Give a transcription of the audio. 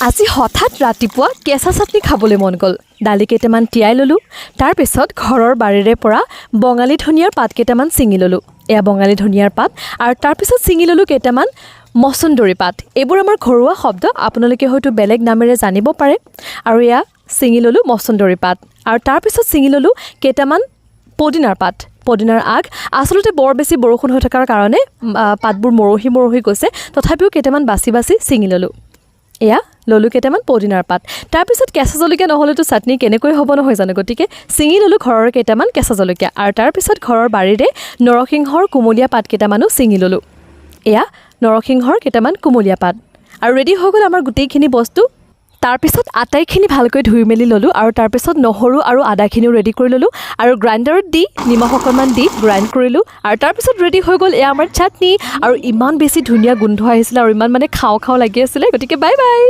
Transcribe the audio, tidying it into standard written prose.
আজি হঠাৎ ৰাতিপুৱা কেঁচা চাটনি খাবলৈ মন গ'ল। দালি কেইটামান তিয়াই ল'লোঁ। তাৰপিছত ঘৰৰ বাৰীৰে পৰা বঙালী ধনিয়াৰ পাত কেইটামান ছিঙি ল'লোঁ। এয়া বঙালী ধনিয়াৰ পাত আৰু তাৰপিছত ছিঙি ল'লোঁ কেইটামান মচন্দৰী পাত। এইবোৰ আমাৰ ঘৰুৱা শব্দ, আপোনালোকে হয়তো বেলেগ নামেৰে জানিব পাৰে। আৰু এয়া ছিঙি ল'লোঁ মচন্দৰী পাত আৰু তাৰপিছত ছিঙি ল'লোঁ কেইটামান পদিনাৰ পাত। পদিনাৰ আগ আচলতে বৰ বেছি বৰষুণ হৈ থকাৰ কাৰণে পাতবোৰ মৰহি গৈছে, তথাপিও কেইটামান বাছি ছিঙি ল'লোঁ। এয়া ল'লোঁ কেইটামান পদিনাৰ পাত। তাৰপিছত কেঁচা জলকীয়া নহ'লেতো চাটনি কেনেকৈ হ'ব নহয় জানো, গতিকে ছিঙি ল'লোঁ ঘৰৰ কেইটামান কেঁচা জলকীয়া আৰু তাৰপিছত ঘৰৰ বাৰীৰে নৰসিংহৰ কুমলীয়া পাত কেইটামানো ছিঙি ল'লোঁ। এয়া নৰসিংহৰ কেইটামান কুমলীয়া পাত আৰু ৰেডি হৈ গ'ল আমাৰ গোটেইখিনি বস্তু। তাৰপিছত আটাইখিনি ভালকৈ ধুই মেলি ল'লোঁ আৰু তাৰপিছত নহৰু আৰু আদাখিনিও ৰেডি কৰি ল'লোঁ আৰু গ্ৰাইণ্ডাৰত দি নিমখ অকণমান দি গ্ৰাইণ্ড কৰিলোঁ আৰু তাৰপিছত ৰেডি হৈ গ'ল এয়া আমাৰ চাটনি। আৰু ইমান বেছি ধুনীয়া গোন্ধ আহিছিলে আৰু ইমান খাওঁ লাগি আছিলে, গতিকে বাই বাই।